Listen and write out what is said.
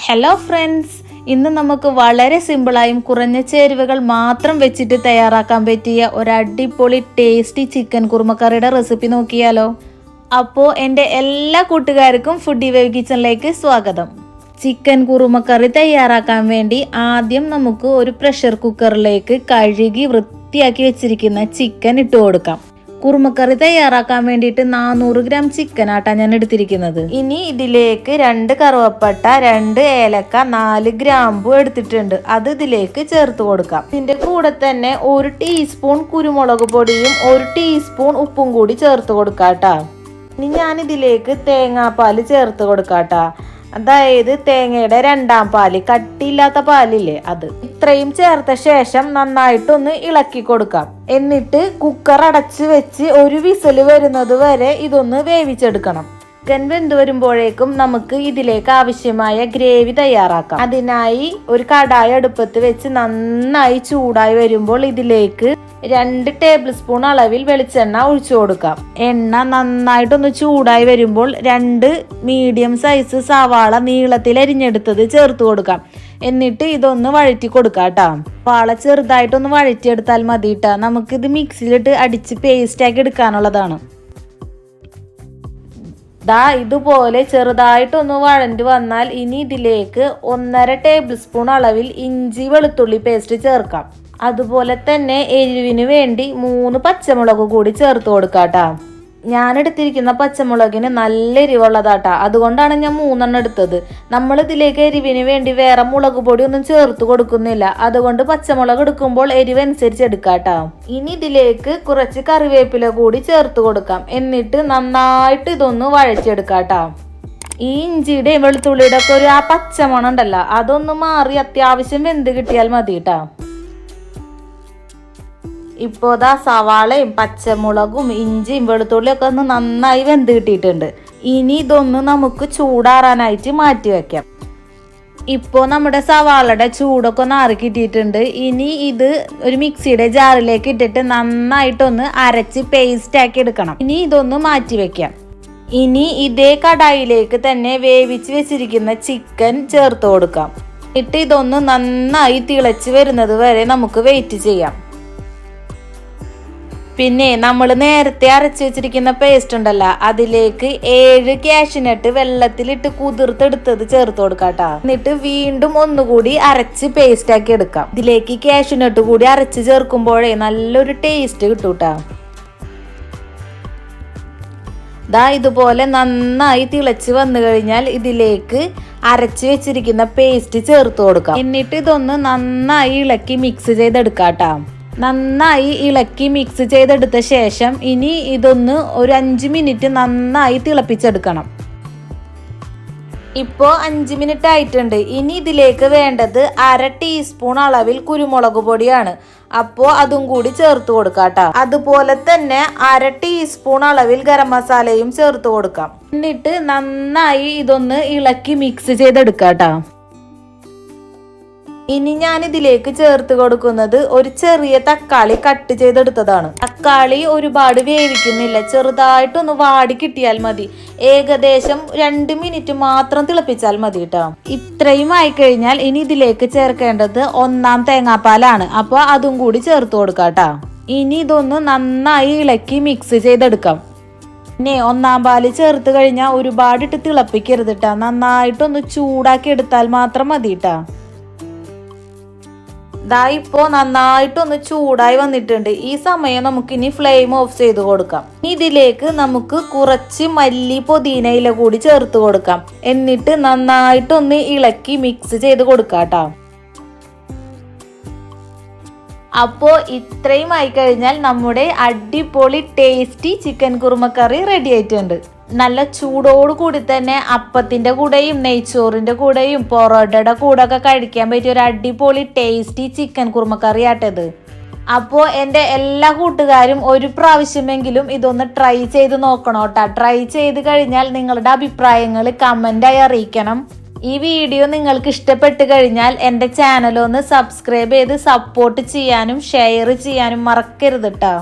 Hello friends, ഇന്ന് നമുക്ക് വളരെ സിമ്പിളായും കുറഞ്ഞ ചേരുവകൾ മാത്രം വെച്ചിട്ട് തയ്യാറാക്കാൻ പറ്റിയ ഒരു അടിപൊളി ടേസ്റ്റി ചിക്കൻ കുറുമക്കറിയുടെ റെസിപ്പി നോക്കിയാലോ. അപ്പോൾ എൻ്റെ എല്ലാ കൂട്ടുകാർക്കും ഫുഡി വേവ് കിച്ചണിലേക്ക് സ്വാഗതം. ചിക്കൻ കുറുമക്കറി തയ്യാറാക്കാൻ വേണ്ടി ആദ്യം നമുക്ക് ഒരു പ്രഷർ കുക്കറിലേക്ക് കഴുകി വൃത്തിയാക്കി വെച്ചിരിക്കുന്ന ചിക്കൻ ഇട്ട് കൊടുക്കാം. കുറുമക്കറി തയ്യാറാക്കാൻ വേണ്ടിയിട്ട് 400 ഗ്രാം ചിക്കൻ ആട്ടാണ് ഞാൻ എടുത്തിരിക്കുന്നത്. ഇനി ഇതിലേക്ക് 2 കറുവപ്പട്ട, 2 ഏലക്ക, 4 ഗ്രാമ്പു എടുത്തിട്ടുണ്ട്. അത് ഇതിലേക്ക് ചേർത്ത് കൊടുക്കാം. ഇതിന്റെ കൂടെ തന്നെ 1 ടീസ്പൂൺ കുരുമുളക് പൊടിയും 1 ടീസ്പൂൺ ഉപ്പും കൂടി ചേർത്ത് കൊടുക്കാട്ടാ. ഇനി ഞാൻ ഇതിലേക്ക് തേങ്ങാപ്പാൽ ചേർത്ത് കൊടുക്കാട്ടാ. അതായത് തേങ്ങയുടെ 2ാം പാല്, കട്ടിയില്ലാത്ത പാലില്ലേ അത്. ഇത്രയും ചേർത്ത ശേഷം നന്നായിട്ടൊന്ന് ഇളക്കി കൊടുക്കാം. എന്നിട്ട് കുക്കർ അടച്ച് വെച്ച് ഒരു വിസിൽ വരുന്നത് വരെ ഇതൊന്ന് വേവിച്ചെടുക്കണം. ചിക്കൻ വെന്ത് വരുമ്പോഴേക്കും നമുക്ക് ഇതിലേക്ക് ആവശ്യമായ ഗ്രേവി തയ്യാറാക്കാം. അതിനായി ഒരു കടായി അടുപ്പത്ത് വെച്ച് നന്നായി ചൂടായി വരുമ്പോൾ ഇതിലേക്ക് 2 ടേബിൾ സ്പൂൺ അളവിൽ വെളിച്ചെണ്ണ ഒഴിച്ചു കൊടുക്കാം. എണ്ണ നന്നായിട്ടൊന്ന് ചൂടായി വരുമ്പോൾ 2 മീഡിയം സൈസ് സവാള നീളത്തിൽ അരിഞ്ഞെടുത്തത് ചേർത്ത് കൊടുക്കാം. എന്നിട്ട് ഇതൊന്ന് വഴറ്റി കൊടുക്കാം കേട്ടോ. സവാള ചെറുതായിട്ടൊന്ന് വഴറ്റിയെടുത്താൽ മതി കേട്ടോ. നമുക്കിത് മിക്സിയിലിട്ട് അടിച്ച് പേസ്റ്റാക്കി എടുക്കാനുള്ളതാണ്. ഇതുപോലെ ചെറുതായിട്ടൊന്ന് വഴണ്ടി വന്നാൽ ഇനി ഇതിലേക്ക് 1.5 ടേബിൾ സ്പൂൺ അളവിൽ ഇഞ്ചി വെളുത്തുള്ളി പേസ്റ്റ് ചേർക്കാം. അതുപോലെ തന്നെ എരിവിന് വേണ്ടി 3 പച്ചമുളക് കൂടി ചേർത്ത് കൊടുക്കാട്ടാ. ഞാൻ എടുത്തിരിക്കുന്ന പച്ചമുളകിന് നല്ല എരിവുള്ളതാട്ടാ, അതുകൊണ്ടാണ് ഞാൻ 3 എടുത്തത്. നമ്മൾ ഇതിലേക്ക് എരിവിന് വേണ്ടി വേറെ മുളക് പൊടി ഒന്നും ചേർത്ത് കൊടുക്കുന്നില്ല, അതുകൊണ്ട് പച്ചമുളക് എടുക്കുമ്പോൾ എരിവ് അനുസരിച്ച് എടുക്കാട്ടാ. ഇനി ഇതിലേക്ക് കുറച്ച് കറിവേപ്പില കൂടി ചേർത്ത് കൊടുക്കാം. എന്നിട്ട് നന്നായിട്ട് ഇതൊന്ന് വഴച്ചെടുക്കാട്ടാ. ഈ ഇഞ്ചിയുടെയും വെളുത്തുള്ളിയുടെ ഒക്കെ ഒരു പച്ചമണം ഉണ്ടല്ലോ, അതൊന്ന് മാറി അത്യാവശ്യം വെന്ത് കിട്ടിയാൽ മതി കേട്ടാ. ഇപ്പോൾ സവാളയും പച്ചമുളകും ഇഞ്ചിയും വെളുത്തുള്ളിയും ഒക്കെ ഒന്ന് നന്നായി വെന്ത് കിട്ടിയിട്ടുണ്ട്. ഇനി ഇതൊന്ന് നമുക്ക് ചൂടാറാനായിട്ട് മാറ്റി വെക്കാം. ഇപ്പോൾ നമ്മുടെ സവാളയുടെ ചൂടൊക്കെ ഒന്ന് ആറിക്കിട്ടിയിട്ടുണ്ട്. ഇനി ഇത് ഒരു മിക്സിയുടെ ജാറിലേക്ക് ഇട്ടിട്ട് നന്നായിട്ടൊന്ന് അരച്ച് പേസ്റ്റ് ആക്കി എടുക്കണം. ഇനി ഇതൊന്ന് മാറ്റി വെക്കാം. ഇനി ഇതേ കടായിലേക്ക് തന്നെ വേവിച്ച് വെച്ചിരിക്കുന്ന ചിക്കൻ ചേർത്ത് കൊടുക്കാം. എന്നിട്ട് ഇതൊന്ന് നന്നായി തിളച്ച് വരുന്നത് വരെ നമുക്ക് വെയിറ്റ് ചെയ്യാം. പിന്നെ നമ്മൾ നേരത്തെ അരച്ചു വെച്ചിരിക്കുന്ന പേസ്റ്റ് ഉണ്ടല്ലോ, അതിലേക്ക് 7 കാഷ്യൂനട്ട് വെള്ളത്തിലിട്ട് കുതിർത്തെടുത്തത് ചേർത്ത് കൊടുക്കാട്ടാ. എന്നിട്ട് വീണ്ടും ഒന്നുകൂടി അരച്ച് പേസ്റ്റ് ആക്കി എടുക്കാം. ഇതിലേക്ക് കാഷ്യൂനട്ട് കൂടി അരച്ച് ചേർക്കുമ്പോഴേ നല്ലൊരു ടേസ്റ്റ് കിട്ടൂട്ടാ. ഇതുപോലെ നന്നായി തിളച്ച് വന്നു കഴിഞ്ഞാൽ ഇതിലേക്ക് അരച്ച് വെച്ചിരിക്കുന്ന പേസ്റ്റ് ചേർത്ത് കൊടുക്കാം. എന്നിട്ട് ഇതൊന്ന് നന്നായി ഇളക്കി മിക്സ് ചെയ്തെടുക്കാട്ടാ. നന്നായി ഇളക്കി മിക്സ് ചെയ്തെടുത്ത ശേഷം ഇനി ഇതൊന്ന് ഒരു 5 മിനിറ്റ് നന്നായി തിളപ്പിച്ചെടുക്കണം. ഇപ്പോൾ 5 മിനിറ്റ് ആയിട്ടുണ്ട്. ഇനി ഇതിലേക്ക് വേണ്ടത് 1/2 ടീസ്പൂൺ അളവിൽ കുരുമുളക് പൊടിയാണ്. അപ്പോൾ അതും കൂടി ചേർത്ത് കൊടുക്കാട്ടോ. അതുപോലെ തന്നെ 1/2 ടീസ്പൂൺ അളവിൽ ഗരം മസാലയും ചേർത്ത് കൊടുക്കാം. എന്നിട്ട് നന്നായി ഇതൊന്ന് ഇളക്കി മിക്സ് ചെയ്തെടുക്കാട്ടോ. ഇനി ഞാൻ ഇതിലേക്ക് ചേർത്ത് കൊടുക്കുന്നത് ഒരു ചെറിയ തക്കാളി കട്ട് ചെയ്തെടുത്തതാണ്. തക്കാളി ഒരുപാട് വേവിക്കുന്നില്ല, ചെറുതായിട്ടൊന്ന് വാടി കിട്ടിയാൽ മതി. ഏകദേശം 2 മിനിറ്റ് മാത്രം തിളപ്പിച്ചാൽ മതി കേട്ടോ. ഇത്രയും ആയിക്കഴിഞ്ഞാൽ ഇനി ഇതിലേക്ക് ചേർക്കേണ്ടത് 1ാം തേങ്ങാപ്പാലാണ്. അപ്പോൾ അതും കൂടി ചേർത്ത് കൊടുക്കാട്ടോ. ഇനി ഇതൊന്ന് നന്നായി ഇളക്കി മിക്സ് ചെയ്തെടുക്കാം. പിന്നെ 1ാം പാല് ചേർത്ത് കഴിഞ്ഞാൽ ഒരുപാടിട്ട് തിളപ്പിക്കരുത് കേട്ടോ. നന്നായിട്ടൊന്ന് ചൂടാക്കി എടുത്താൽ മാത്രം മതി കേട്ടോ. ഇപ്പോൾ നന്നായിട്ടൊന്ന് ചൂടായി വന്നിട്ടുണ്ട്. ഈ സമയം നമുക്ക് ഇനി ഫ്ലെയിം ഓഫ് ചെയ്ത് കൊടുക്കാം. ഇതിലേക്ക് നമുക്ക് കുറച്ച് മല്ലി പുതിന ഇല കൂടി ചേർത്ത് കൊടുക്കാം. എന്നിട്ട് നന്നായിട്ടൊന്ന് ഇളക്കി മിക്സ് ചെയ്ത് കൊടുക്കാട്ടോ. അപ്പോൾ ഇത്രയും ആയി കഴിഞ്ഞാൽ നമ്മുടെ അടിപൊളി ടേസ്റ്റി ചിക്കൻ കുറുമക്കറി റെഡി ആയിട്ടുണ്ട്. നല്ല ചൂടോട് കൂടി തന്നെ അപ്പത്തിന്റെ കൂടെയും നെയ്ച്ചോറിന്റെ കൂടെയും പൊറോട്ടയുടെ കൂടെ ഒക്കെ കഴിക്കാൻ പറ്റിയ ഒരു അടിപൊളി ടേസ്റ്റി ചിക്കൻ കുറുമക്കറി ആട്ടത്. അപ്പോൾ എൻ്റെ എല്ലാ കൂട്ടുകാരും ഒരു പ്രാവശ്യമെങ്കിലും ഇതൊന്ന് ട്രൈ ചെയ്ത് നോക്കണം കേട്ടോ. ട്രൈ ചെയ്ത് കഴിഞ്ഞാൽ നിങ്ങളുടെ അഭിപ്രായങ്ങൾ കമൻ്റായി അറിയിക്കണം. ഈ വീഡിയോ നിങ്ങൾക്ക് ഇഷ്ടപ്പെട്ട് കഴിഞ്ഞാൽ എൻ്റെ ചാനൽ ഒന്ന് സബ്സ്ക്രൈബ് ചെയ്ത് സപ്പോർട്ട് ചെയ്യാനും ഷെയർ ചെയ്യാനും മറക്കരുത് കേട്ടോ.